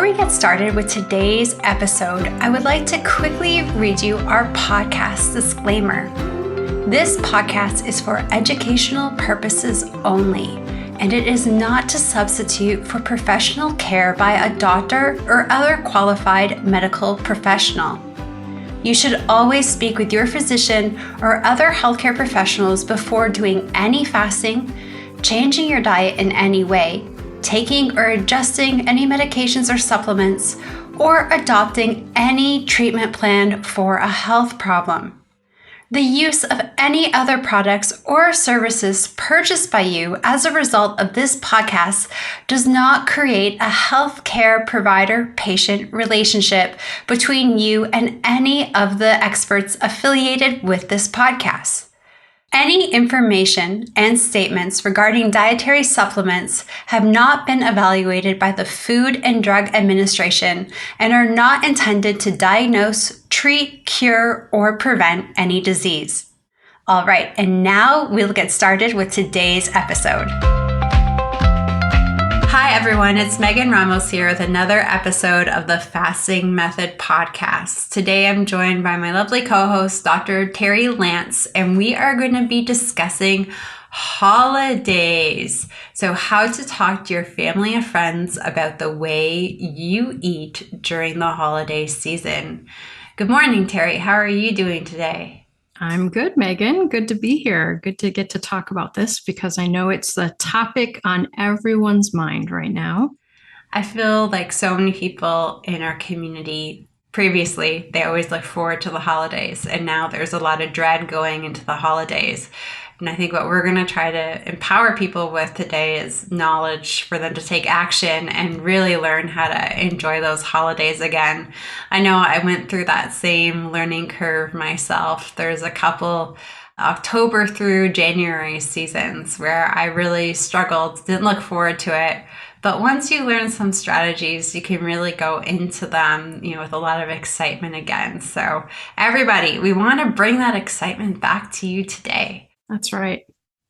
we get started with today's episode, I would like to quickly read you our podcast disclaimer. This podcast is for educational purposes only, and it is not to substitute for professional care by a doctor or other qualified medical professional. You should always speak with your physician or other healthcare professionals before doing any fasting, changing your diet in any way, taking or adjusting any medications or supplements, or adopting any treatment plan for a health problem. The use of any other products or services purchased by you as a result of this podcast does not create a healthcare provider-patient relationship between you and any of the experts affiliated with this podcast. Any information and statements regarding dietary supplements have not been evaluated by the Food and Drug Administration and are not intended to diagnose, treat, cure, or prevent any disease. All right, and now we'll get started with today's episode. Hi everyone, it's Megan Ramos here with another episode of the Fasting Method podcast. Today I'm joined by my lovely co-host, Dr. Terri Lance, and we are going to be discussing holidays. So how to talk to your family and friends about the way you eat during the holiday season. Good morning, Terri. How are you doing today? I'm good, Megan. Good to be here. Good to get to talk about this because I know it's the topic on everyone's mind right now. I feel like so many people in our community, previously, they always look forward to the holidays, and now there's a lot of dread going into the holidays. And I think what we're going to try to empower people with today is knowledge for them to take action and really learn how to enjoy those holidays again. I know I went through that same learning curve myself. There's a couple October through January seasons where I really struggled, didn't look forward to it. But once you learn some strategies, you can really go into them, with a lot of excitement again. So everybody, we want to bring that excitement back to you today. That's right.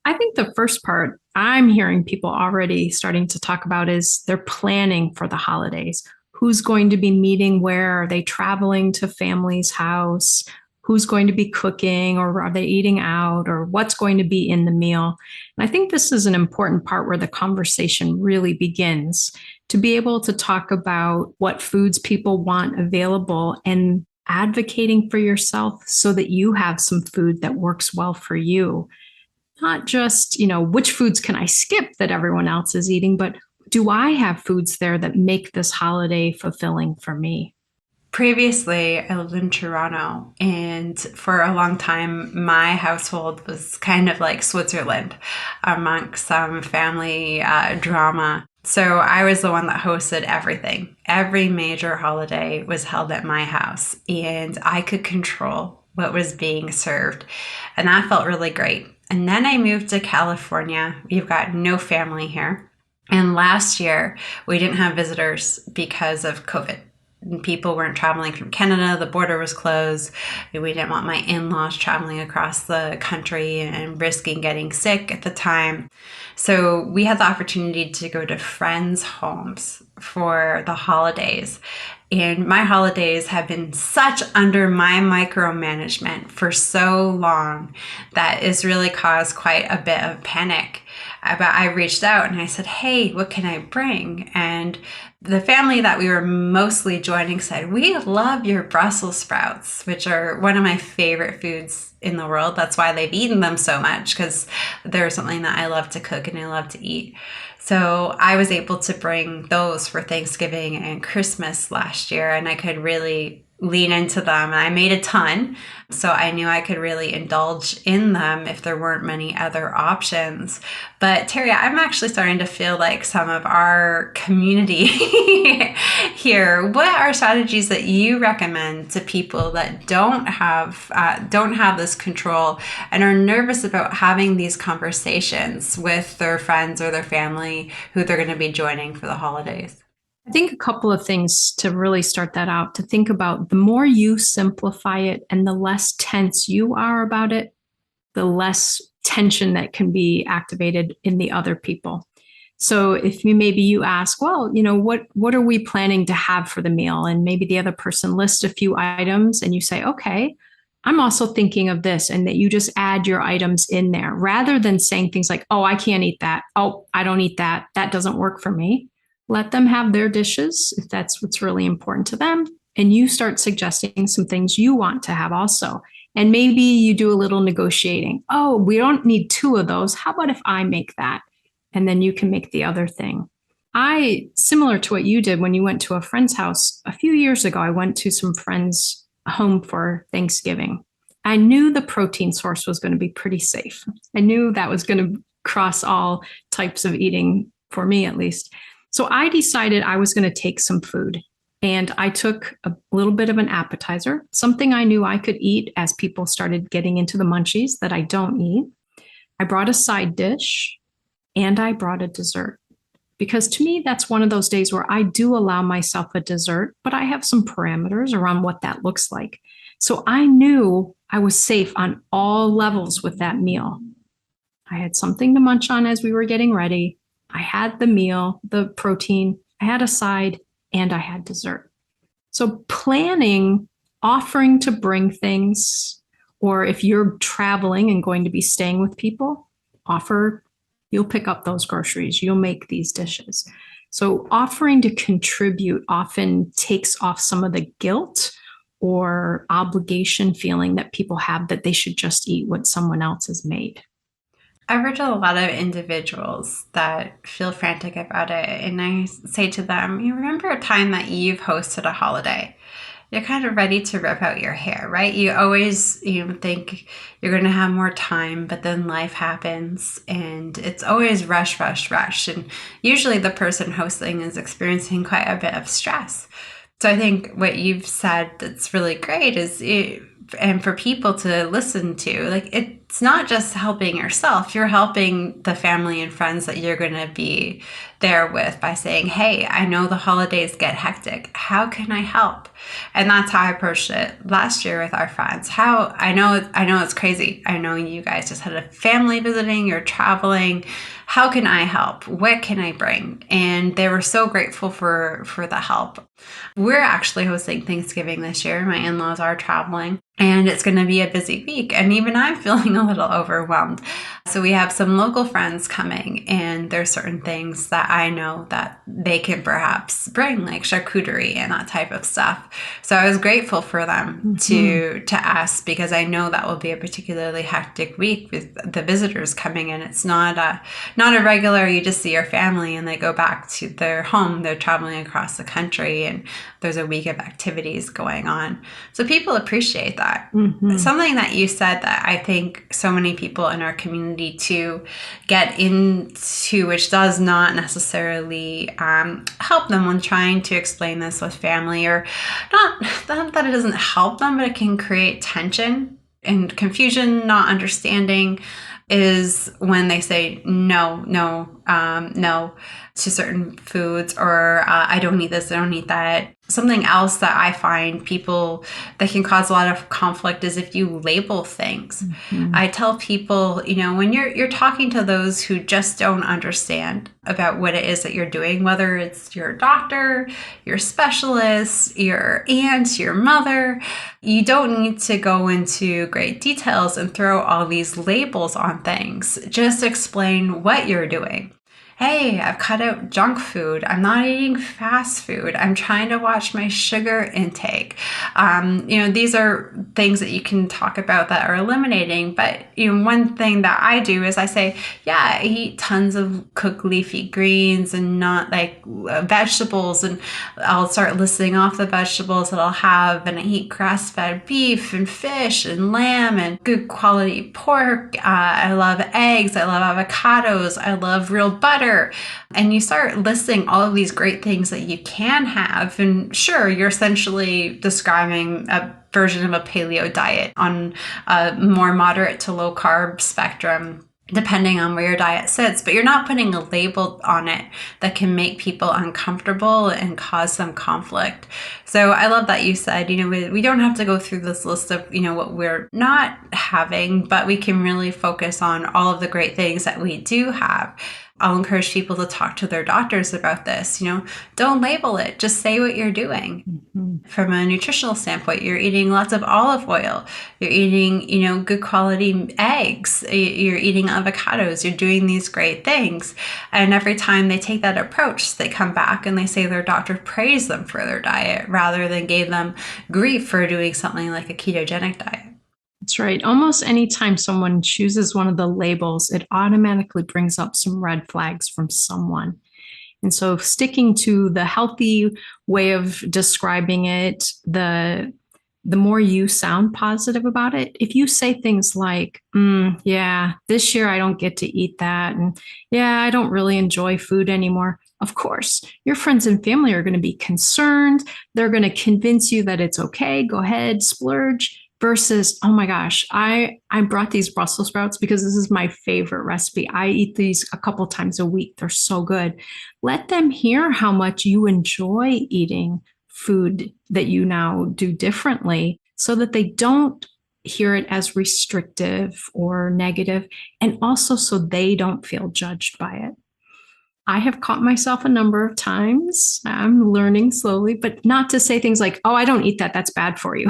I think the first part I'm hearing people already starting to talk about is they're planning for the holidays. Who's going to be meeting where? Are they traveling to family's house? Who's going to be cooking, or are they eating out, or what's going to be in the meal? And I think this is an important part where the conversation really begins, to be able to talk about what foods people want available and advocating for yourself so that you have some food that works well for you. Not just, which foods can I skip that everyone else is eating, but do I have foods there that make this holiday fulfilling for me? Previously, I lived in Toronto, and for a long time, my household was kind of like Switzerland amongst some family drama. So I was the one that hosted everything. Every major holiday was held at my house, and I could control what was being served. And that felt really great. And then I moved to California. We've got no family here. And last year, we didn't have visitors because of COVID. People weren't traveling from Canada. The border was closed. We didn't want my in-laws traveling across the country and risking getting sick at the time. So we had the opportunity to go to friends' homes for the holidays. And my holidays have been such under my micromanagement for so long that it's really caused quite a bit of panic. But I reached out and I said, hey, what can I bring? And the family that we were mostly joining said, we love your Brussels sprouts, which are one of my favorite foods in the world. That's why they've eaten them so much, because they're something that I love to cook and I love to eat. So I was able to bring those for Thanksgiving and Christmas last year, and I could really lean into them. And I made a ton, so I knew I could really indulge in them if there weren't many other options. But Terri, I'm actually starting to feel like some of our community here. What are strategies that you recommend to people that don't have this control and are nervous about having these conversations with their friends or their family who they're going to be joining for the holidays? I think a couple of things to really start that out, to think about: the more you simplify it and the less tense you are about it, the less tension that can be activated in the other people. So if maybe you ask, well, what are we planning to have for the meal? And maybe the other person lists a few items and you say, okay, I'm also thinking of this, and that you just add your items in there rather than saying things like, oh, I can't eat that. Oh, I don't eat that. That doesn't work for me. Let them have their dishes if that's what's really important to them. And you start suggesting some things you want to have also. And maybe you do a little negotiating. Oh, we don't need two of those. How about if I make that? And then you can make the other thing. Similar to what you did when you went to a friend's house a few years ago, I went to some friends' home for Thanksgiving. I knew the protein source was going to be pretty safe. I knew that was going to cross all types of eating, for me at least. So I decided I was going to take some food. And I took a little bit of an appetizer, something I knew I could eat as people started getting into the munchies that I don't eat. I brought a side dish and I brought a dessert. Because to me, that's one of those days where I do allow myself a dessert, but I have some parameters around what that looks like. So I knew I was safe on all levels with that meal. I had something to munch on as we were getting ready. I had the meal, the protein, I had a side, and I had dessert. So planning, offering to bring things, or if you're traveling and going to be staying with people, you'll pick up those groceries, you'll make these dishes. So offering to contribute often takes off some of the guilt or obligation feeling that people have that they should just eat what someone else has made. I've heard a lot of individuals that feel frantic about it, and I say to them, you remember a time that you've hosted a holiday? You're kind of ready to rip out your hair, right? You always think you're going to have more time, but then life happens and it's always rush, rush, rush. And usually the person hosting is experiencing quite a bit of stress. So I think what you've said that's really great is and for people to listen to, like, it's not just helping yourself, you're helping the family and friends that you're going to be there with by saying, hey, I know the holidays get hectic. How can I help? And that's how I approached it last year with our friends. I know it's crazy. I know you guys just had a family visiting, you're traveling. How can I help? What can I bring? And they were so grateful for the help. We're actually hosting Thanksgiving this year. My in-laws are traveling, and it's going to be a busy week. And even I'm feeling a little overwhelmed. So we have some local friends coming, and there's certain things that I know that they can perhaps bring, like charcuterie and that type of stuff. So I was grateful for them to ask, because I know that will be a particularly hectic week with the visitors coming in. It's not a regular, you just see your family and they go back to their home. They're traveling across the country and there's a week of activities going on. So people appreciate that. Something that you said that I think so many people in our community too get into, which does not necessarily help them when trying to explain this with family, or not that it doesn't help them, but it can create tension and confusion, not understanding, is when they say no to certain foods, or I don't eat this, I don't eat that. Something else that I find people that can cause a lot of conflict is if you label things. I tell people, when you're talking to those who just don't understand about what it is that you're doing, whether it's your doctor, your specialist, your aunt, your mother, you don't need to go into great details and throw all these labels on things. Just explain what you're doing. Hey, I've cut out junk food. I'm not eating fast food. I'm trying to watch my sugar intake. These are things that you can talk about that are eliminating. But one thing that I do is I say, yeah, I eat tons of cooked leafy greens and not like vegetables. And I'll start listing off the vegetables that I'll have. And I eat grass-fed beef and fish and lamb and good quality pork. I love eggs. I love avocados. I love real butter. And you start listing all of these great things that you can have. And sure, you're essentially describing a version of a paleo diet on a more moderate to low carb spectrum, depending on where your diet sits, but you're not putting a label on it that can make people uncomfortable and cause some conflict. So I love that you said, we don't have to go through this list of, what we're not having, but we can really focus on all of the great things that we do have. I'll encourage people to talk to their doctors about this. Don't label it, just say what you're doing. Mhm. From a nutritional standpoint, you're eating lots of olive oil, you're eating, good quality eggs, you're eating avocados, you're doing these great things. And every time they take that approach, they come back and they say their doctor praised them for their diet rather than gave them grief for doing something like a ketogenic diet. That's right. Almost anytime someone chooses one of the labels, it automatically brings up some red flags from someone. And so sticking to the healthy way of describing it, the more you sound positive about it. If you say things like, yeah, this year I don't get to eat that. And yeah, I don't really enjoy food anymore. Of course, your friends and family are going to be concerned. They're going to convince you that it's okay. Go ahead, splurge. Versus, oh my gosh, I brought these Brussels sprouts because this is my favorite recipe. I eat these a couple times a week. They're so good. Let them hear how much you enjoy eating food that you now do differently so that they don't hear it as restrictive or negative, and also so they don't feel judged by it. I have caught myself a number of times. I'm learning slowly, but not to say things like, oh, I don't eat that. That's bad for you.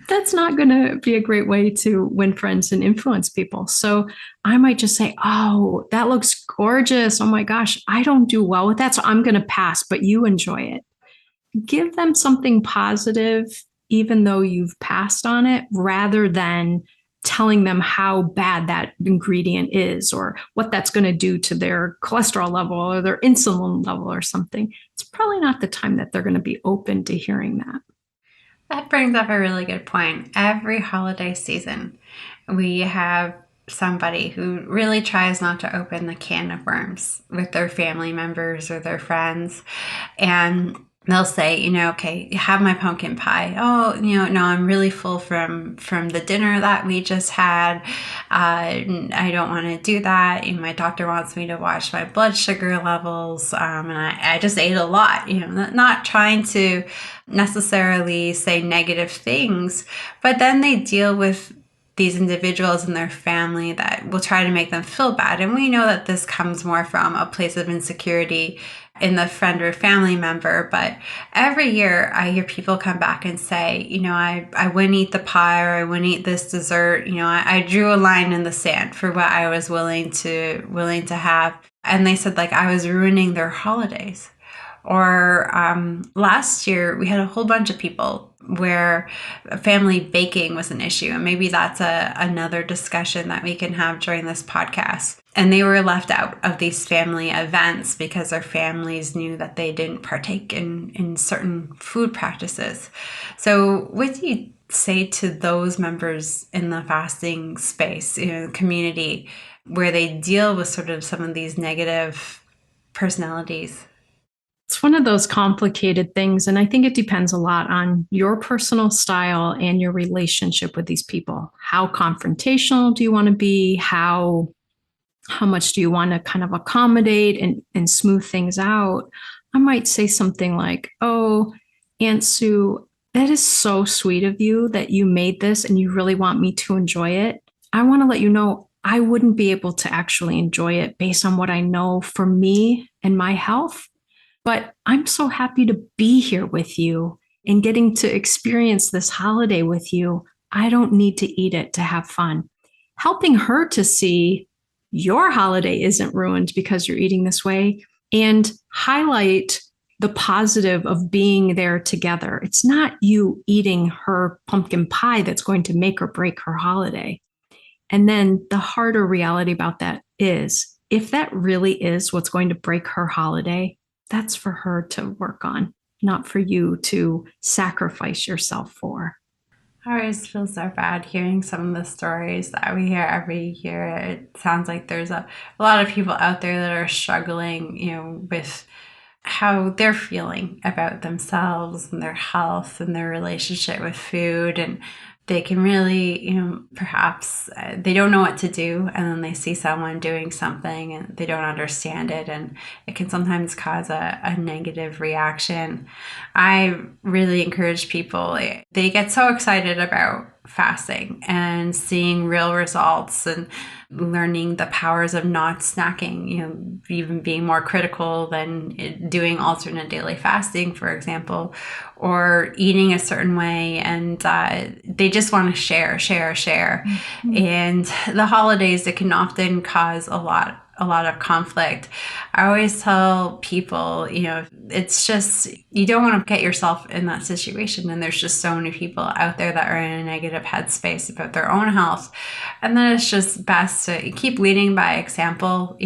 That's not going to be a great way to win friends and influence people. So I might just say, oh, that looks gorgeous. Oh my gosh, I don't do well with that. So I'm going to pass, but you enjoy it. Give them something positive, even though you've passed on it, rather than telling them how bad that ingredient is or what that's going to do to their cholesterol level or their insulin level or something. It's probably not the time that they're going to be open to hearing that. That brings up a really good point. Every holiday season, we have somebody who really tries not to open the can of worms with their family members or their friends. And they'll say, okay, have my pumpkin pie. Oh, no, I'm really full from the dinner that we just had. I don't want to do that. My doctor wants me to watch my blood sugar levels. And I just ate a lot, not trying to necessarily say negative things, but then they deal with these individuals and their family that will try to make them feel bad. And we know that this comes more from a place of insecurity in the friend or family member. But every year I hear people come back and say, I wouldn't eat the pie or I wouldn't eat this dessert. I drew a line in the sand for what I was willing to have. And they said like I was ruining their holidays. Or last year, we had a whole bunch of people where family baking was an issue. And maybe that's another discussion that we can have during this podcast. And they were left out of these family events because their families knew that they didn't partake in certain food practices. So what do you say to those members in the fasting space, community, where they deal with sort of some of these negative personalities? It's one of those complicated things. And I think it depends a lot on your personal style and your relationship with these people. How confrontational do you want to be? How much do you want to kind of accommodate and smooth things out? I might say something like, oh, Aunt Sue, that is so sweet of you that you made this and you really want me to enjoy it. I want to let you know I wouldn't be able to actually enjoy it based on what I know for me and my health. But I'm so happy to be here with you and getting to experience this holiday with you. I don't need to eat it to have fun. Helping her to see your holiday isn't ruined because you're eating this way, and highlight the positive of being there together. It's not you eating her pumpkin pie that's going to make or break her holiday. And then the harder reality about that is if that really is what's going to break her holiday, that's for her to work on, not for you to sacrifice yourself for. I always feel so bad hearing some of the stories that we hear every year. It sounds like there's a lot of people out there that are struggling, with how they're feeling about themselves and their health and their relationship with food. And they can really, perhaps they don't know what to do. And then they see someone doing something and they don't understand it. And it can sometimes cause a negative reaction. I really encourage people, they get so excited about fasting and seeing real results and learning the powers of not snacking, even being more critical than doing alternate daily fasting, for example, or eating a certain way. And they just want to share. Mm-hmm. And the holidays, it can often cause a lot of conflict. I always tell people, it's just, you don't want to get yourself in that situation. And there's just so many people out there that are in a negative headspace about their own health. And then it's just best to keep leading by example,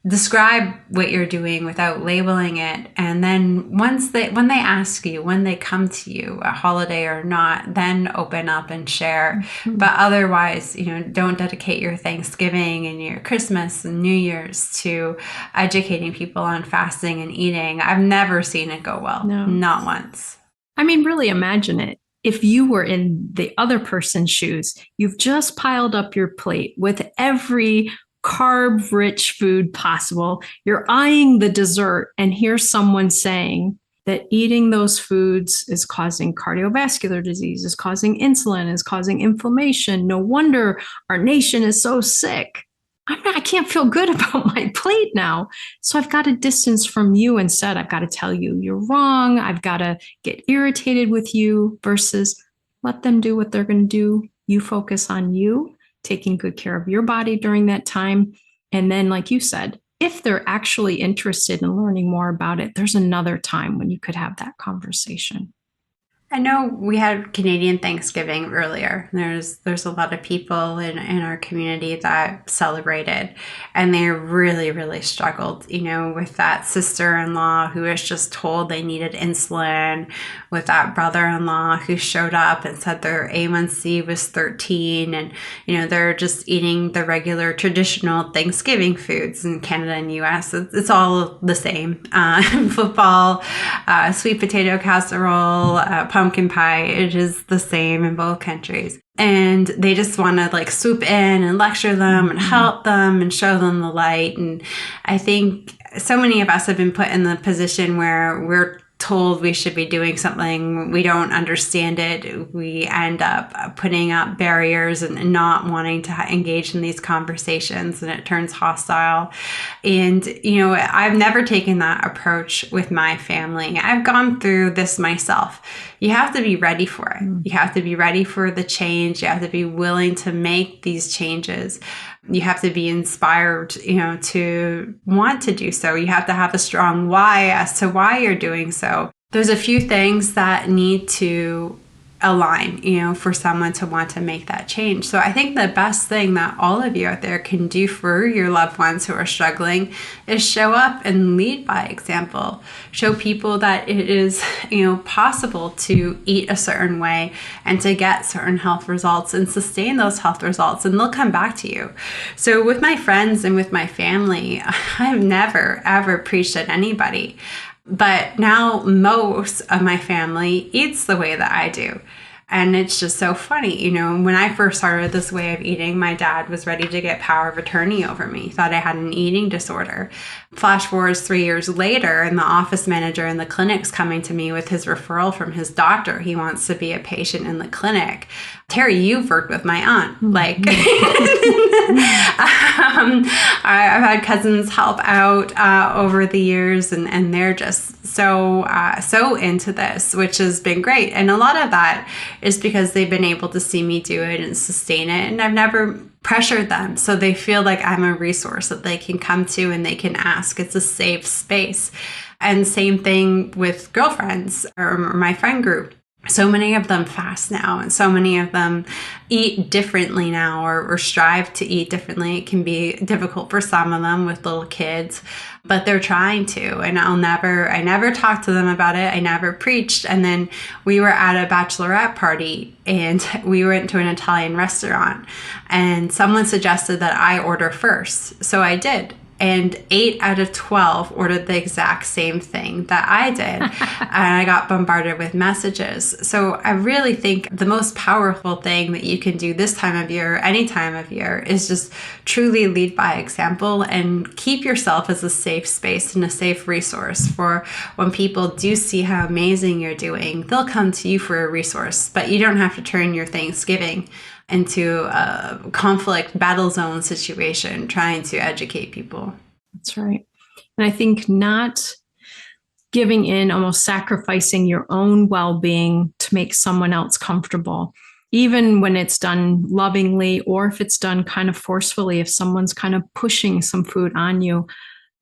describe what you're doing without labeling it. And then when they ask you, when they come to you, a holiday or not, then open up and share. Mm-hmm. But otherwise, don't dedicate your Thanksgiving and your Christmas and New Year's to educating people on fasting and eating. I've never seen it go well. No. Not once. I mean, really imagine it. If you were in the other person's shoes, you've just piled up your plate with every carb-rich food possible. You're eyeing the dessert, and here's someone saying that eating those foods is causing cardiovascular disease, is causing insulin, is causing inflammation. No wonder our nation is so sick. I can't feel good about my plate now. So I've got to distance from you instead. I've got to tell you you're wrong. I've got to get irritated with you versus let them do what they're going to do. You focus on you, taking good care of your body during that time. And then, like you said, if they're actually interested in learning more about it, there's another time when you could have that conversation. I know we had Canadian Thanksgiving earlier. There's a lot of people in our community that celebrated, and they really, really struggled, with that sister-in-law who was just told they needed insulin, with that brother-in-law who showed up and said their A1C was 13, and, they're just eating the regular traditional Thanksgiving foods in Canada and US. It's all the same. Football, sweet potato casserole, pumpkin pie, it is the same in both countries. And they just want to swoop in and lecture them and help them and show them the light. And I think so many of us have been put in the position where we're told we should be doing something, we don't understand it, we end up putting up barriers and not wanting to engage in these conversations, and it turns hostile. And I've never taken that approach with my family. I've gone through this myself. You have to be ready for it. You have to be ready for the change. You have to be willing to make these changes. You have to be inspired, to want to do so. You have to have a strong why as to why you're doing so. There's a few things that need to align, for someone to want to make that change. So I think the best thing that all of you out there can do for your loved ones who are struggling is show up and lead by example. Show people that it is, possible to eat a certain way and to get certain health results and sustain those health results, and they'll come back to you. So with my friends and with my family, I've never, ever preached at anybody. But now most of my family eats the way that I do. And it's just so funny. When I first started this way of eating, my dad was ready to get power of attorney over me. He thought I had an eating disorder. Flash forwards 3 years later, and the office manager in the clinic's coming to me with his referral from his doctor. He wants to be a patient in the clinic. Terri, you've worked with my aunt. I've had cousins help out over the years, and they're just so into this, which has been great. And a lot of that is because they've been able to see me do it and sustain it. And I've never pressured them. So they feel like I'm a resource that they can come to and they can ask. It's a safe space. And same thing with girlfriends or my friend group. So many of them fast now, and so many of them eat differently now or strive to eat differently. It can be difficult for some of them with little kids, but they're trying to. And I never talked to them about it. I never preached. And then we were at a bachelorette party and we went to an Italian restaurant, and someone suggested that I order first. So I did. and 8 out of 12 ordered the exact same thing that I did. And I got bombarded with messages. So I really think the most powerful thing that you can do this time of year, any time of year, is just truly lead by example and keep yourself as a safe space and a safe resource for when people do see how amazing you're doing. They'll come to you for a resource, but you don't have to turn your Thanksgiving into a conflict battle zone situation trying to educate people. That's right. And I think not giving in, almost sacrificing your own well-being to make someone else comfortable, even when it's done lovingly, or if it's done kind of forcefully, if someone's kind of pushing some food on you,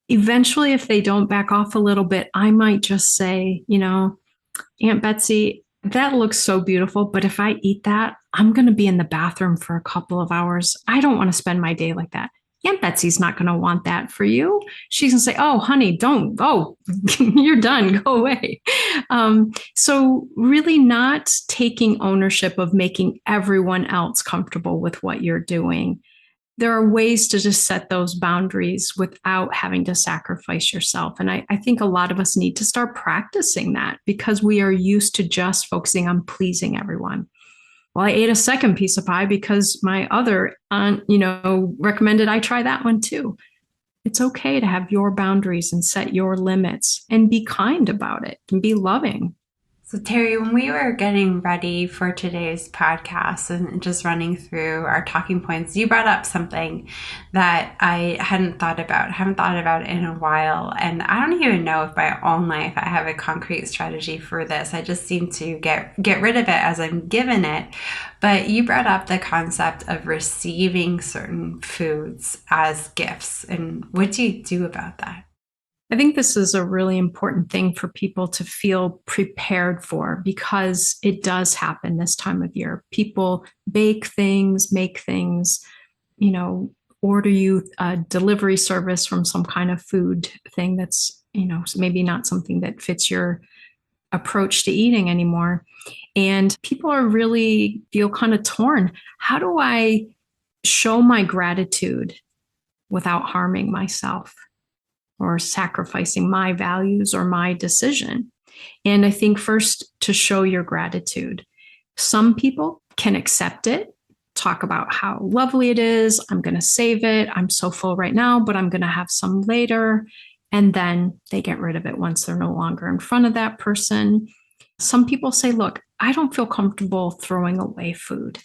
eventually, if they don't back off a little bit, I might just say, Aunt Betsy, that looks so beautiful, but if I eat that, I'm going to be in the bathroom for a couple of hours. I don't want to spend my day like that. Aunt Betsy's not going to want that for you. She's going to say, oh, honey, don't go. You're done. Go away. So really not taking ownership of making everyone else comfortable with what you're doing. There are ways to just set those boundaries without having to sacrifice yourself. And I think a lot of us need to start practicing that because we are used to just focusing on pleasing everyone. Well, I ate a second piece of pie because my other aunt, recommended I try that one too. It's okay to have your boundaries and set your limits and be kind about it and be loving. So, Terri, when we were getting ready for today's podcast and just running through our talking points, you brought up something that I haven't thought about in a while. And I don't even know if my own life I have a concrete strategy for this. I just seem to get rid of it as I'm given it. But you brought up the concept of receiving certain foods as gifts. And what do you do about that? I think this is a really important thing for people to feel prepared for because it does happen this time of year. People bake things, make things, order you a delivery service from some kind of food thing that's, maybe not something that fits your approach to eating anymore. And people are really feel kind of torn. How do I show my gratitude without harming myself or sacrificing my values or my decision? And I think first to show your gratitude. Some people can accept it, talk about how lovely it is. I'm going to save it. I'm so full right now, but I'm going to have some later. And then they get rid of it once they're no longer in front of that person. Some people say, look, I don't feel comfortable throwing away food.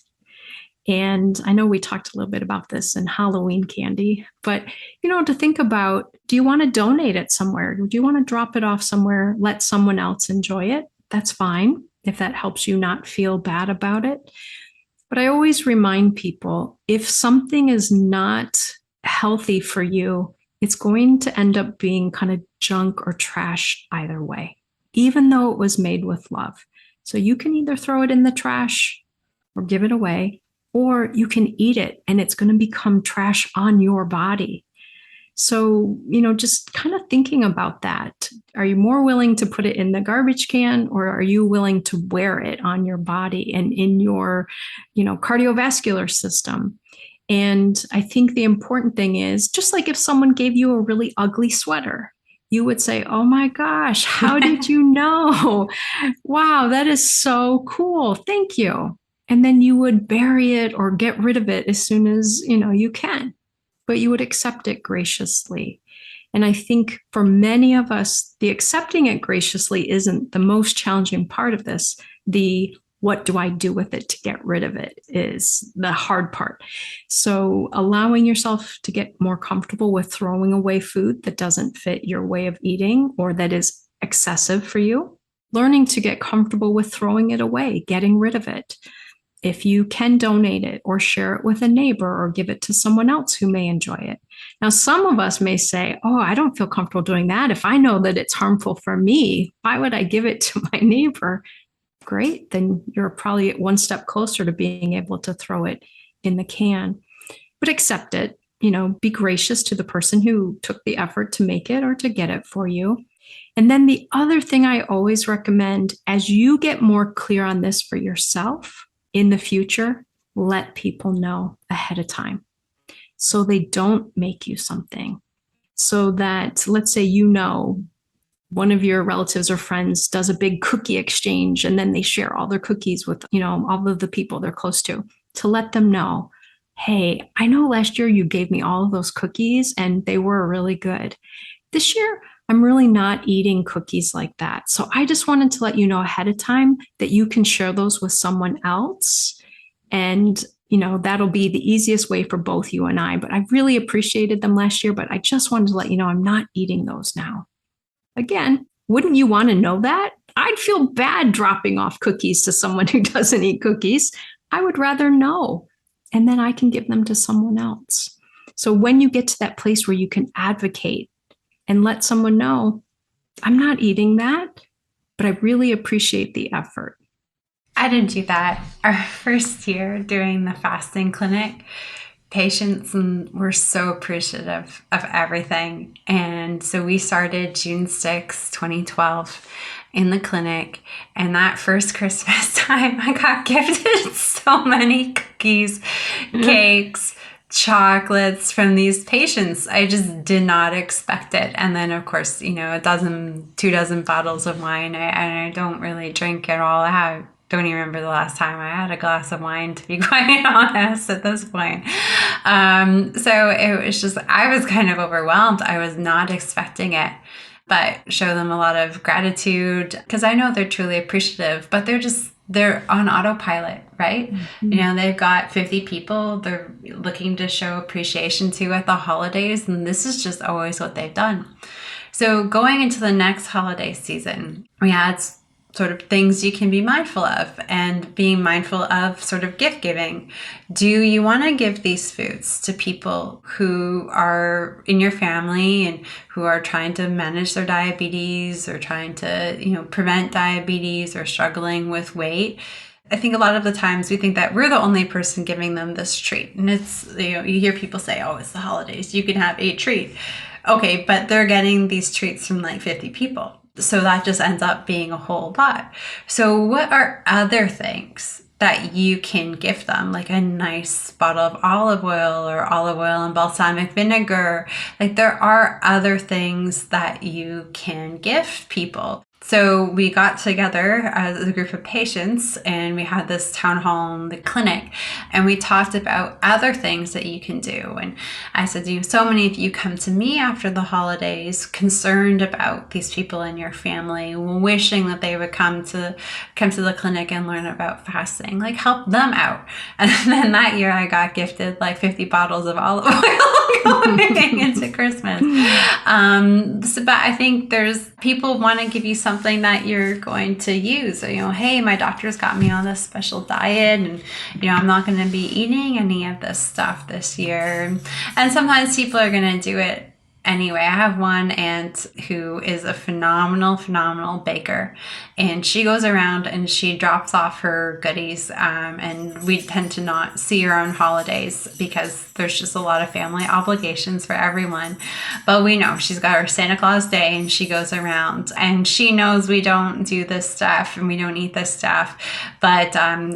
And I know we talked a little bit about this in Halloween candy, but, to think about, do you want to donate it somewhere? Do you want to drop it off somewhere, let someone else enjoy it? That's fine if that helps you not feel bad about it. But I always remind people, if something is not healthy for you, it's going to end up being kind of junk or trash either way, even though it was made with love. So you can either throw it in the trash or give it away, or you can eat it and it's going to become trash on your body. So, just kind of thinking about that. Are you more willing to put it in the garbage can, or are you willing to wear it on your body and in your, cardiovascular system? And I think the important thing is, just like if someone gave you a really ugly sweater, you would say, oh my gosh, how did you know? Wow, that is so cool. Thank you. And then you would bury it or get rid of it as soon as, you can, but you would accept it graciously. And I think for many of us, the accepting it graciously isn't the most challenging part of this. The what do I do with it to get rid of it is the hard part. So allowing yourself to get more comfortable with throwing away food that doesn't fit your way of eating or that is excessive for you, learning to get comfortable with throwing it away, getting rid of it. If you can donate it or share it with a neighbor or give it to someone else who may enjoy it. Now, some of us may say, oh, I don't feel comfortable doing that. If I know that it's harmful for me, why would I give it to my neighbor? Great. Then you're probably one step closer to being able to throw it in the can. But accept it, be gracious to the person who took the effort to make it or to get it for you. And then the other thing I always recommend, as you get more clear on this for yourself, in the future, let people know ahead of time so they don't make you something so that, let's say, one of your relatives or friends does a big cookie exchange and then they share all their cookies with, all of the people they're close to let them know, hey, I know last year you gave me all of those cookies and they were really good. This year, I'm really not eating cookies like that. So I just wanted to let you know ahead of time that you can share those with someone else. And, that'll be the easiest way for both you and I. But I really appreciated them last year, but I just wanted to let you know I'm not eating those now. Again, wouldn't you want to know that? I'd feel bad dropping off cookies to someone who doesn't eat cookies. I would rather know, and then I can give them to someone else. So when you get to that place where you can advocate and let someone know, I'm not eating that, but I really appreciate the effort. I didn't do that. Our first year doing the fasting clinic, patients were so appreciative of everything. And so we started June 6, 2012 in the clinic. And that first Christmas time, I got gifted so many cookies, cakes, chocolates from these patients. I just did not expect it. And then, of course, 2 dozen bottles of wine. I don't really drink at all. Don't even remember the last time I had a glass of wine, to be quite honest, at this point. So it was just, I was kind of overwhelmed. I was not expecting it, but show them a lot of gratitude because I know they're truly appreciative, but they're on autopilot, right? Mm-hmm. They've got 50 people they're looking to show appreciation to at the holidays, and this is just always what they've done. So going into the next holiday season, we had sort of things you can be mindful of, and being mindful of sort of gift giving. Do you want to give these foods to people who are in your family and who are trying to manage their diabetes or trying to, prevent diabetes or struggling with weight? I think a lot of the times we think that we're the only person giving them this treat. And it's, you hear people say, oh, it's the holidays, you can have a treat. Okay, but they're getting these treats from like 50 people. So that just ends up being a whole lot. So what are other things that you can gift them? Like a nice bottle of olive oil or olive oil and balsamic vinegar. Like there are other things that you can gift people. So we got together as a group of patients and we had this town hall in the clinic and we talked about other things that you can do. And I said, so many of you come to me after the holidays concerned about these people in your family, wishing that they would come to the clinic and learn about fasting, like help them out. And then that year I got gifted like 50 bottles of olive oil going into Christmas. But I think there's people want to give you something that you're going to use. So, hey, my doctor's got me on this special diet and, I'm not going to be eating any of this stuff this year. And sometimes people are going to do it anyway. I have one aunt who is a phenomenal baker, and she goes around and she drops off her goodies. And we tend to not see her on holidays because there's just a lot of family obligations for everyone. But we know she's got her Santa Claus Day and she goes around and she knows we don't do this stuff and we don't eat this stuff. But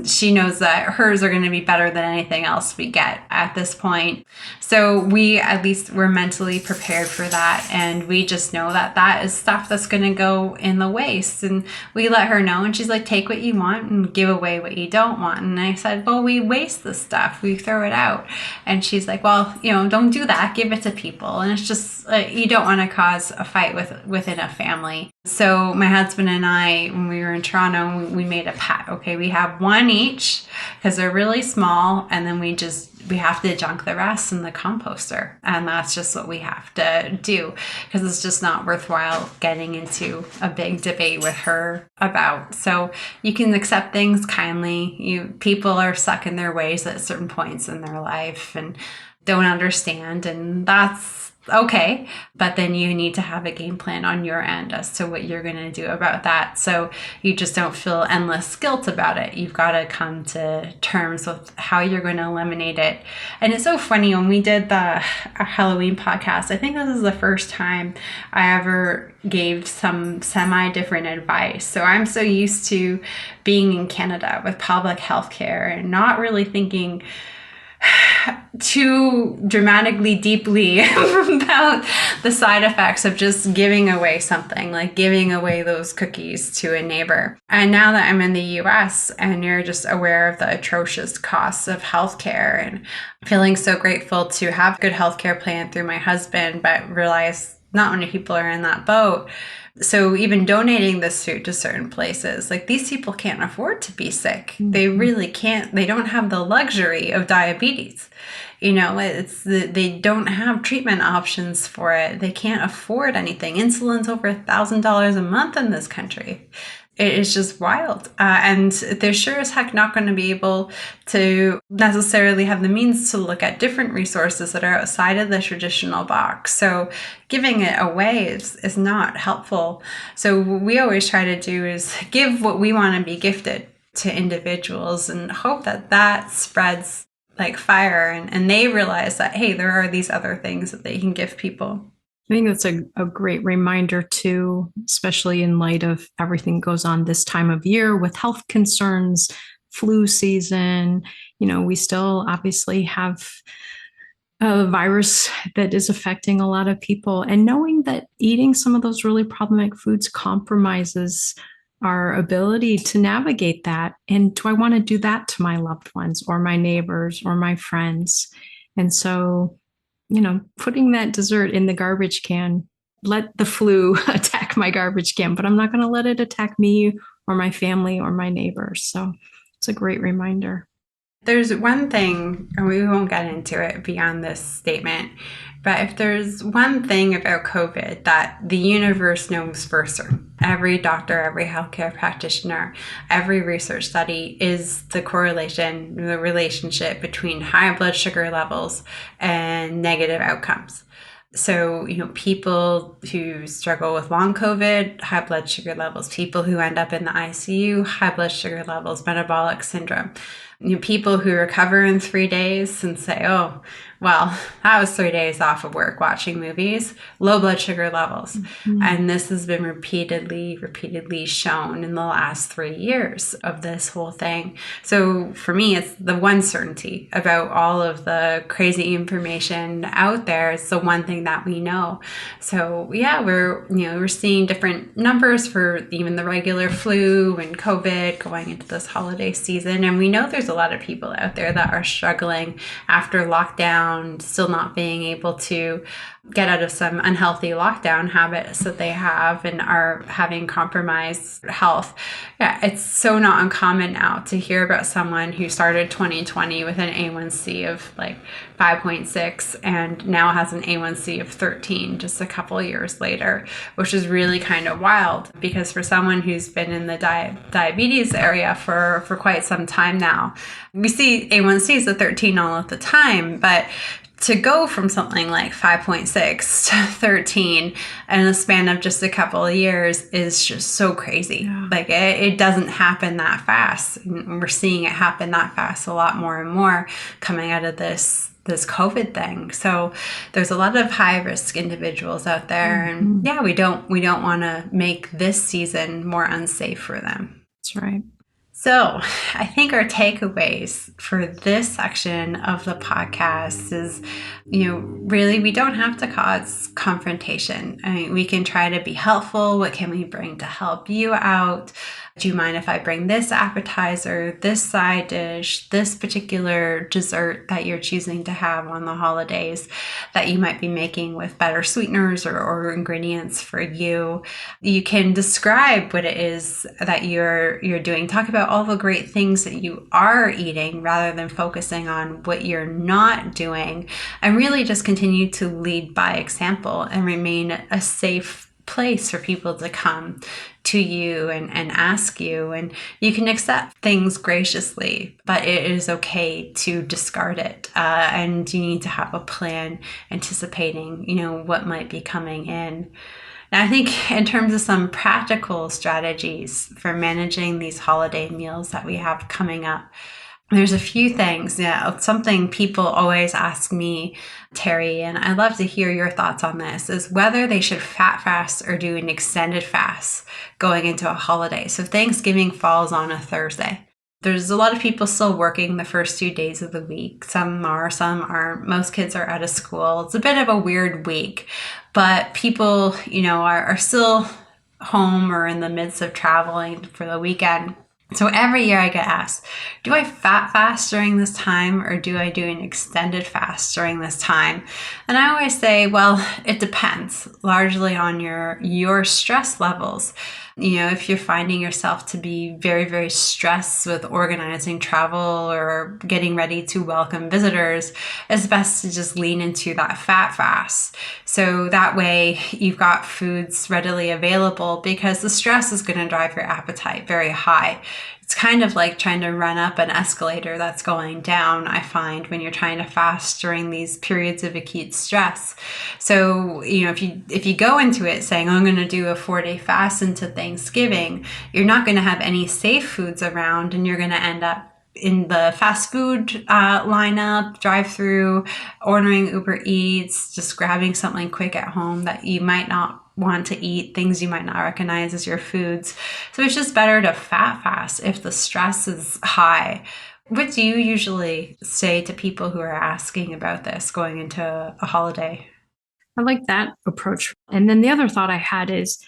she knows that hers are going to be better than anything else we get at this point. So we at least were mentally prepared for that. And we just know that that is stuff that's going to go in the waste. And we let her know. And she's like, take what you want and give away what you don't want. And I said, well, we waste this stuff. We throw it out. And she's like, well, don't do that. Give it to people. And it's just, you don't want to cause a fight within a family. So my husband and I, when we were in Toronto, we made a pact. Okay, we have one each because they're really small. And then we have to junk the rest in the composter. And that's just what we have to do because it's just not worthwhile getting into a big debate with her about. So you can accept things kindly. People are stuck in their ways at certain points in their life and don't understand. And that's okay. But then you need to have a game plan on your end as to what you're going to do about that. So you just don't feel endless guilt about it. You've got to come to terms with how you're going to eliminate it. And it's so funny when we did the Halloween podcast, I think this is the first time I ever gave some semi-different advice. So I'm so used to being in Canada with public health care and not really thinking too dramatically deeply about the side effects of just giving away something, like giving away those cookies to a neighbor. And now that I'm in the US and you're just aware of the atrocious costs of healthcare, and feeling so grateful to have a good healthcare plan through my husband, but realize not many people are in that boat. So even donating this food to certain places, like these people can't afford to be sick. Mm-hmm. They really can't. They don't have the luxury of diabetes. They don't have treatment options for it. They can't afford anything. Insulin's over $1,000 a month in this country. It is just wild. And they're sure as heck not going to be able to necessarily have the means to look at different resources that are outside of the traditional box. So giving it away is not helpful. So what we always try to do is give what we want to be gifted to individuals and hope that that spreads like fire, and they realize that, hey, there are these other things that they can give people. I think that's a great reminder too, especially in light of everything that goes on this time of year with health concerns, flu season. We still obviously have a virus that is affecting a lot of people. And knowing that eating some of those really problematic foods compromises our ability to navigate that. And do I want to do that to my loved ones or my neighbors or my friends? And so, putting that dessert in the garbage can, let the flu attack my garbage can, but I'm not going to let it attack me or my family or my neighbors. So it's a great reminder. There's one thing, and we won't get into it beyond this statement, but if there's one thing about COVID that the universe knows for certain, every doctor, every healthcare practitioner, every research study, is the correlation, the relationship between high blood sugar levels and negative outcomes. So, people who struggle with long COVID, high blood sugar levels, people who end up in the ICU, high blood sugar levels, metabolic syndrome. People who recover in 3 days and say, oh, well, that was 3 days off of work watching movies, low blood sugar levels. Mm-hmm. And this has been repeatedly shown in the last 3 years of this whole thing. So for me, it's the one certainty about all of the crazy information out there. It's the one thing that we know. So yeah, we're seeing different numbers for even the regular flu and COVID going into this holiday season. And we know there's a lot of people out there that are struggling after lockdown, still not being able to get out of some unhealthy lockdown habits that they have and are having compromised health. Yeah, it's so not uncommon now to hear about someone who started 2020 with an A1C of like 5.6 and now has an A1C of 13 just a couple of years later, which is really kind of wild, because for someone who's been in the diabetes area for quite some time now, we see A1Cs at 13 all of the time, but to go from something like 5.6 to 13 in a span of just a couple of years is just so crazy. Yeah. Like it doesn't happen that fast. And we're seeing it happen that fast a lot more and more coming out of this COVID thing. So there's a lot of high risk individuals out there. Mm-hmm. And yeah, we don't want to make this season more unsafe for them. That's right. So I think our takeaways for this section of the podcast is, really we don't have to cause confrontation. I mean, we can try to be helpful. What can we bring to help you out? Do you mind if I bring this appetizer, this side dish, this particular dessert that you're choosing to have on the holidays that you might be making with better sweeteners or ingredients for you? You can describe what it is that you're doing. Talk about all the great things that you are eating rather than focusing on what you're not doing, and really just continue to lead by example and remain a safe place for people to come to you and ask you. And you can accept things graciously, but it is okay to discard it. And you need to have a plan anticipating, what might be coming in. And I think in terms of some practical strategies for managing these holiday meals that we have coming up, there's a few things. Yeah, something people always ask me, Terri, and I'd love to hear your thoughts on this, is whether they should fast or do an extended fast going into a holiday. So Thanksgiving falls on a Thursday. There's a lot of people still working the first 2 days of the week. Some are, some aren't. Most kids are out of school. It's a bit of a weird week, but people, are still home or in the midst of traveling for the weekend. So every year I get asked, do I fat fast during this time or do I do an extended fast during this time? And I always say, well, it depends largely on your stress levels. If you're finding yourself to be very, very stressed with organizing travel or getting ready to welcome visitors, it's best to just lean into that fat fast. So that way you've got foods readily available because the stress is going to drive your appetite very high. It's kind of like trying to run up an escalator that's going down, I find, when you're trying to fast during these periods of acute stress. So, if you go into it saying, I'm going to do a 4-day fast into Thanksgiving, you're not going to have any safe foods around and you're going to end up in the fast food lineup, drive through, ordering Uber Eats, just grabbing something quick at home that you might not want to eat, things you might not recognize as your foods. So it's just better to fat fast if the stress is high. What do you usually say to people who are asking about this going into a holiday? I like that approach. And then the other thought I had is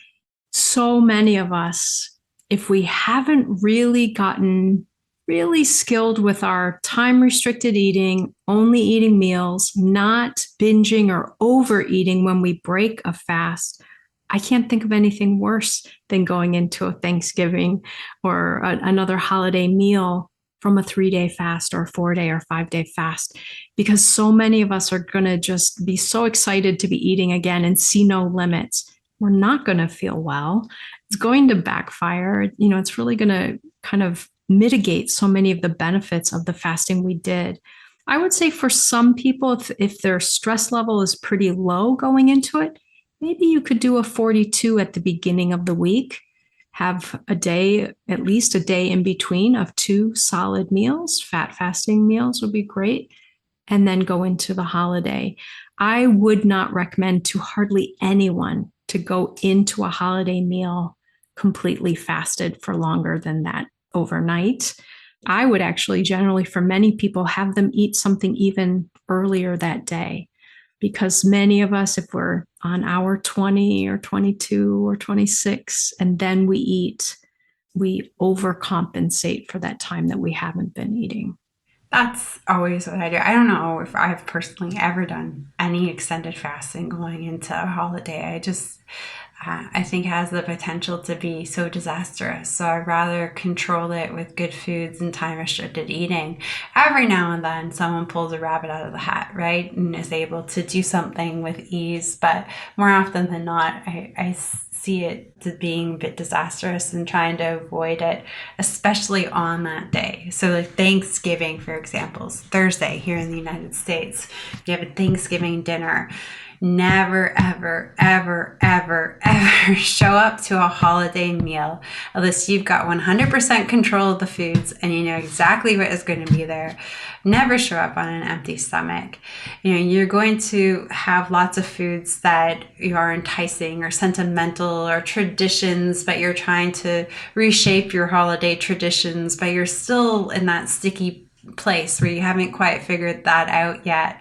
so many of us, if we haven't really gotten really skilled with our time restricted eating, only eating meals, not binging or overeating when we break a fast, I can't think of anything worse than going into a Thanksgiving or another holiday meal from a 3-day fast or a 4-day or 5-day fast, because so many of us are going to just be so excited to be eating again and see no limits. We're not going to feel well. It's going to backfire. It's really going to kind of mitigate so many of the benefits of the fasting we did. I would say for some people, if their stress level is pretty low going into it, maybe you could do a 42 at the beginning of the week, have a day, at least a day in between of 2 solid meals. Fat fasting meals would be great. And then go into the holiday. I would not recommend to hardly anyone to go into a holiday meal completely fasted for longer than that overnight. I would actually generally, for many people, have them eat something even earlier that day. Because many of us, if we're on hour 20 or 22 or 26, and then we eat, we overcompensate for that time that we haven't been eating. That's always what I do. I don't know if I've personally ever done any extended fasting going into a holiday. I think it has the potential to be so disastrous. So I'd rather control it with good foods and time restricted eating. Every now and then someone pulls a rabbit out of the hat, right? And is able to do something with ease. But more often than not, I see it to being a bit disastrous and trying to avoid it, especially on that day. So like Thanksgiving, for example, is Thursday here in the United States. You have a Thanksgiving dinner. Never, ever, ever, ever, ever show up to a holiday meal unless you've got 100% control of the foods and you know exactly what is going to be there. Never show up on an empty stomach. You're going to have lots of foods that are enticing or sentimental or traditions, but you're trying to reshape your holiday traditions, but you're still in that sticky place where you haven't quite figured that out yet.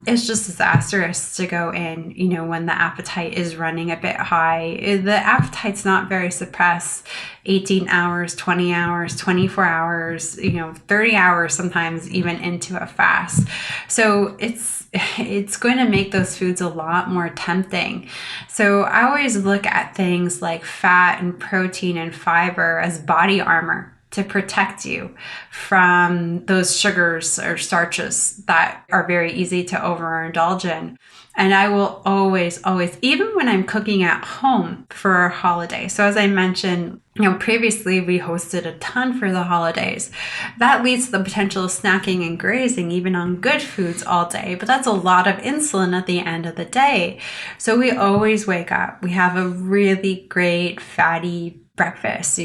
It's just disastrous to go in, when the appetite is running a bit high. The appetite's not very suppressed. 18 hours, 20 hours, 24 hours, 30 hours sometimes even into a fast. So it's going to make those foods a lot more tempting. So I always look at things like fat and protein and fiber as body armor to protect you from those sugars or starches that are very easy to overindulge in. And I will always, even when I'm cooking at home for a holiday. So as I mentioned, previously we hosted a ton for the holidays. That leads to the potential of snacking and grazing even on good foods all day, but that's a lot of insulin at the end of the day. So we always wake up. We have a really great fatty breakfast,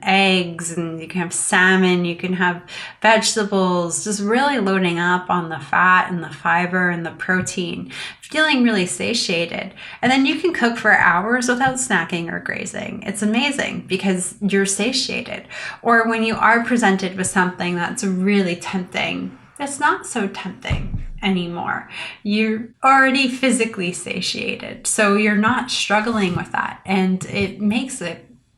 eggs, and you can have salmon, you can have vegetables, just really loading up on the fat and the fiber and the protein, feeling really satiated. And then you can cook for hours without snacking or grazing. It's amazing because you're satiated. Or when you are presented with something that's really tempting, it's not so tempting anymore. You're already physically satiated, so you're not struggling with that, and it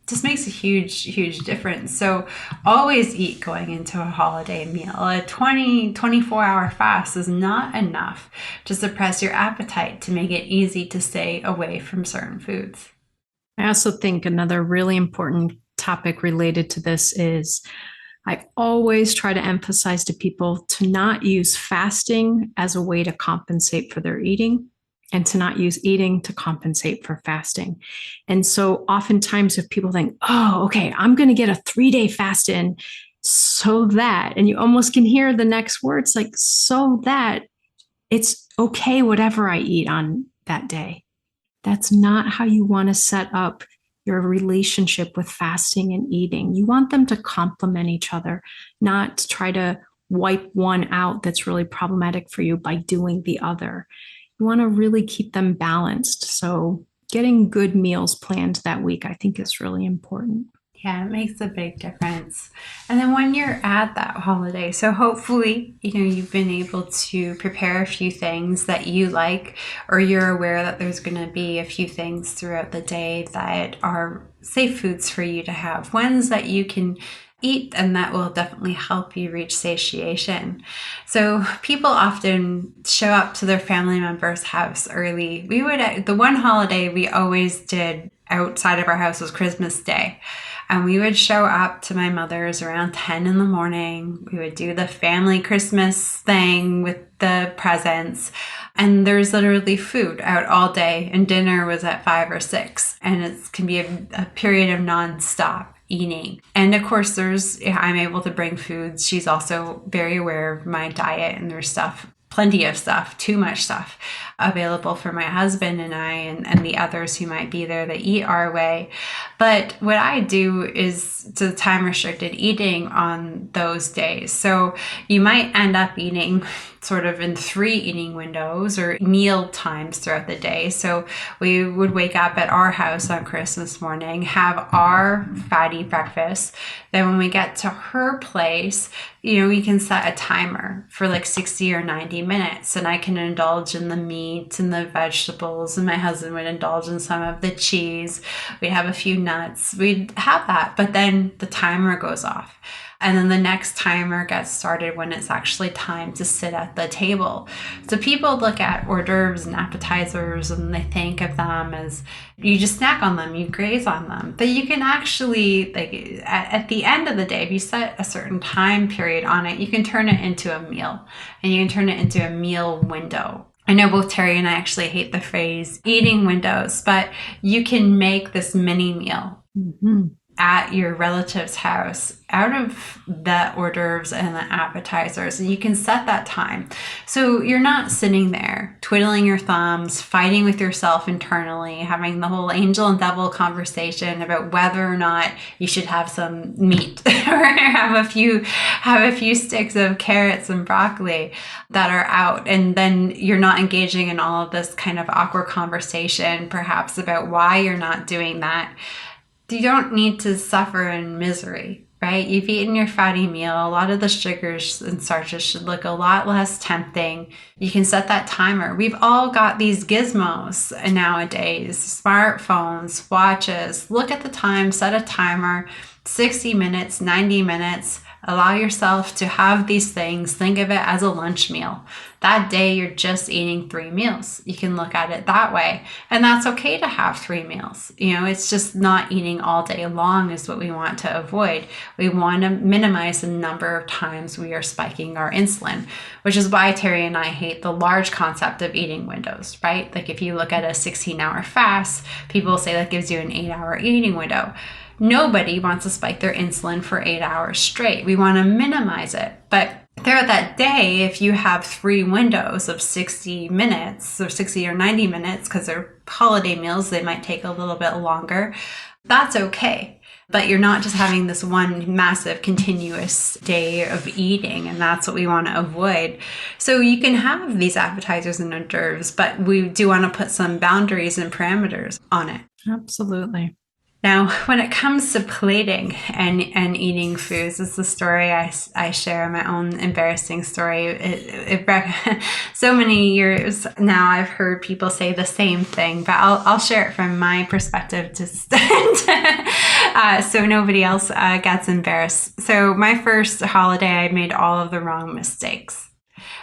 just makes a huge difference. So always eat going into a holiday meal. A 24-hour fast is not enough to suppress your appetite to make it easy to stay away from certain foods. I also think another really important topic related to this is I always try to emphasize to people to not use fasting as a way to compensate for their eating and to not use eating to compensate for fasting. And so oftentimes if people think, oh, okay, I'm going to get a 3-day fast in so that, and you almost can hear the next words like, so that it's okay, whatever I eat on that day. That's not how you want to set up your relationship with fasting and eating. You want them to complement each other, not try to wipe one out that's really problematic for you by doing the other. You want to really keep them balanced. So getting good meals planned that week, I think, is really important. Yeah, it makes a big difference. And then when you're at that holiday, so hopefully, you've been able to prepare a few things that you like, or you're aware that there's going to be a few things throughout the day that are safe foods for you to have, ones that you can eat and that will definitely help you reach satiation. So people often show up to their family member's house early. The one holiday we always did outside of our house was Christmas Day. And we would show up to my mother's around 10 in the morning. We would do the family Christmas thing with the presents. And there's literally food out all day. And dinner was at 5 or 6. And it can be a period of nonstop eating. And of course, I'm able to bring foods. She's also very aware of my diet, and there's plenty of stuff, too much stuff available for my husband and I and the others who might be there that eat our way. But what I do is to time restricted eating on those days. So you might end up eating sort of in 3 eating windows or meal times throughout the day. So we would wake up at our house on Christmas morning, have our fatty breakfast. Then when we get to her place, we can set a timer for like 60 or 90 minutes, and I can indulge in the meat and the vegetables, and my husband would indulge in some of the cheese. We'd have a few nuts. We'd have that, but then the timer goes off. And then the next timer gets started when it's actually time to sit at the table. So people look at hors d'oeuvres and appetizers and they think of them as you just snack on them, you graze on them. But you can actually, at the end of the day, if you set a certain time period on it, you can turn it into a meal, and you can turn it into a meal window. I know both Terri and I actually hate the phrase eating windows, but you can make this mini meal. Mm-hmm. At your relative's house out of the hors d'oeuvres and the appetizers, and you can set that time. So you're not sitting there twiddling your thumbs, fighting with yourself internally, having the whole angel and devil conversation about whether or not you should have some meat or have a few sticks of carrots and broccoli that are out. And then you're not engaging in all of this kind of awkward conversation, perhaps about why you're not doing that. You don't need to suffer in misery, right? You've eaten your fatty meal. A lot of the sugars and starches should look a lot less tempting. You can set that timer. We've all got these gizmos nowadays, smartphones, watches. Look at the time, set a timer, 60 minutes, 90 minutes. Allow yourself to have these things. Think of it as a lunch meal. That day, you're just eating 3 meals. You can look at it that way. And that's okay to have 3 meals. It's just not eating all day long is what we want to avoid. We want to minimize the number of times we are spiking our insulin, which is why Terri and I hate the large concept of eating windows, right? Like if you look at a 16-hour fast, people say that gives you an 8-hour eating window. Nobody wants to spike their insulin for 8 hours straight. We want to minimize it. But throughout that day, if you have 3 windows of 60 minutes or 60 or 90 minutes, because they're holiday meals, they might take a little bit longer, that's okay. But you're not just having this one massive continuous day of eating, and that's what we want to avoid. So you can have these appetizers and hors d'oeuvres, but we do want to put some boundaries and parameters on it. Absolutely. Now, when it comes to plating and eating foods, it's the story I share, my own embarrassing story. So many years now, I've heard people say the same thing, but I'll share it from my perspective just so nobody else gets embarrassed. So my first holiday, I made all of the wrong mistakes.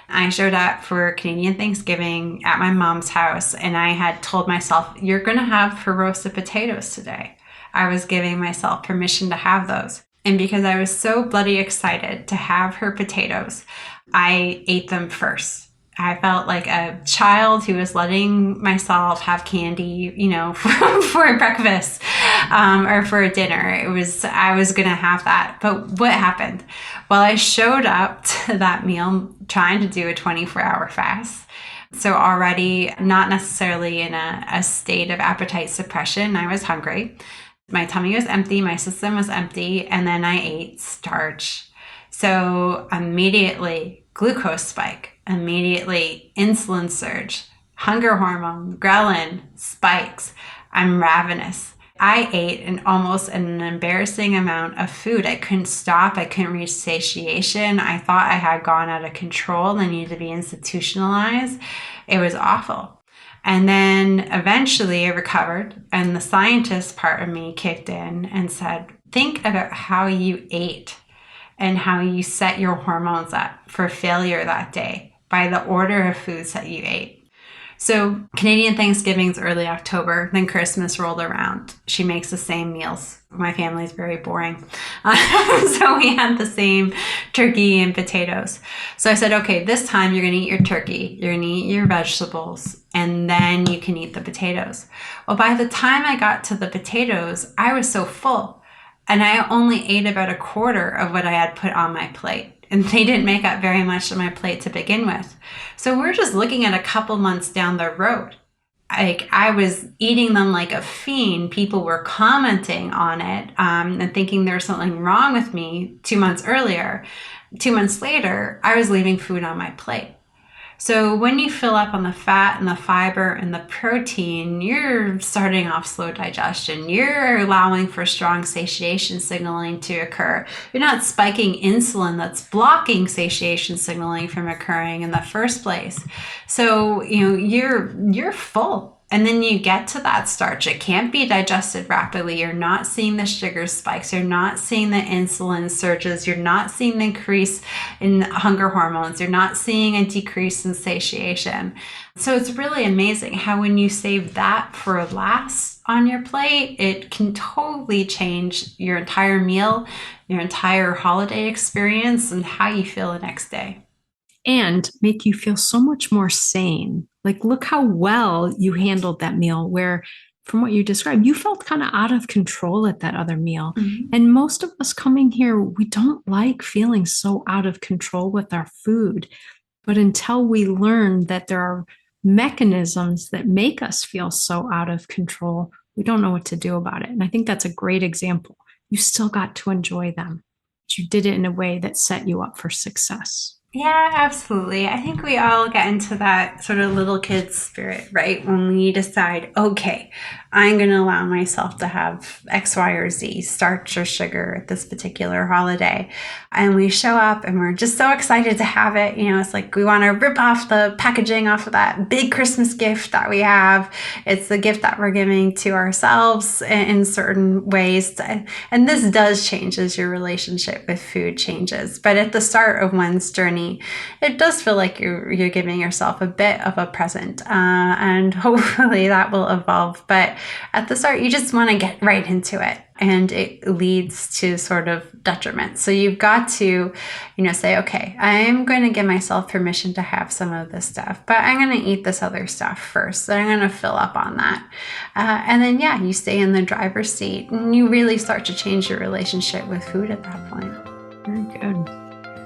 I showed up for Canadian Thanksgiving at my mom's house, and I had told myself, you're going to have her roasted potatoes today. I was giving myself permission to have those. And because I was so bloody excited to have her potatoes, I ate them first. I felt like a child who was letting myself have candy, for breakfast or for a dinner. I was going to have that. But what happened? Well, I showed up to that meal trying to do a 24-hour fast. So already not necessarily in a state of appetite suppression. I was hungry. My tummy was empty, my system was empty, and then I ate starch. So immediately glucose spike, immediately insulin surge, hunger hormone, ghrelin spikes. I'm ravenous. I ate almost an embarrassing amount of food. I couldn't stop. I couldn't reach satiation. I thought I had gone out of control and needed to be institutionalized. It was awful. And then eventually I recovered, and the scientist part of me kicked in and said, think about how you ate and how you set your hormones up for failure that day by the order of foods that you ate. So Canadian Thanksgiving's early October, then Christmas rolled around. She makes the same meals. My family's very boring. So we had the same turkey and potatoes. So I said, okay, this time you're going to eat your turkey, you're going to eat your vegetables, and then you can eat the potatoes. Well, by the time I got to the potatoes, I was so full, and I only ate about a quarter of what I had put on my plate. And they didn't make up very much of my plate to begin with. So we're just looking at a couple months down the road. I was eating them like a fiend. People were commenting on it and thinking there was something wrong with me 2 months earlier. 2 months later, I was leaving food on my plate. So when you fill up on the fat and the fiber and the protein, you're starting off slow digestion. You're allowing for strong satiation signaling to occur. You're not spiking insulin that's blocking satiation signaling from occurring in the first place. So, you're full. And then you get to that starch. It can't be digested rapidly. You're not seeing the sugar spikes. You're not seeing the insulin surges. You're not seeing the increase in hunger hormones. You're not seeing a decrease in satiation. So it's really amazing how when you save that for last on your plate, it can totally change your entire meal, your entire holiday experience, and how you feel the next day. And make you feel so much more sane. Like, look how well you handled that meal, where from what you described, you felt kind of out of control at that other meal. Mm-hmm. And most of us coming here, we don't like feeling so out of control with our food. But until we learn that there are mechanisms that make us feel so out of control, we don't know what to do about it. And I think that's a great example. You still got to enjoy them, but you did it in a way that set you up for success. Yeah, absolutely. I think we all get into that sort of little kid spirit, right? When we decide, okay, I'm going to allow myself to have X, Y, or Z, starch or sugar at this particular holiday. And we show up and we're just so excited to have it. It's like we want to rip off the packaging off of that big Christmas gift that we have. It's the gift that we're giving to ourselves in certain ways. And this does change as your relationship with food changes. But at the start of one's journey, it does feel like you're giving yourself a bit of a present, and hopefully that will evolve. But at the start, you just want to get right into it, and it leads to sort of detriment. So you've got to, say, okay, I'm going to give myself permission to have some of this stuff, but I'm going to eat this other stuff first. So I'm going to fill up on that. And then, you stay in the driver's seat, and you really start to change your relationship with food at that point. Very good.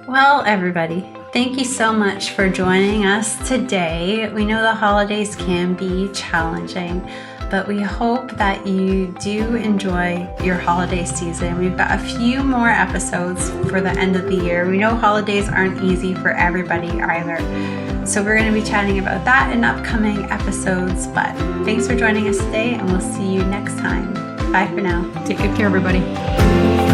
Well, everybody, thank you so much for joining us today. We know the holidays can be challenging, But we hope that you do enjoy your holiday season. We've got a few more episodes for the end of the year. We know holidays aren't easy for everybody either. So we're going to be chatting about that in upcoming episodes. But thanks for joining us today, and we'll see you next time. Bye for now. Take good care, everybody.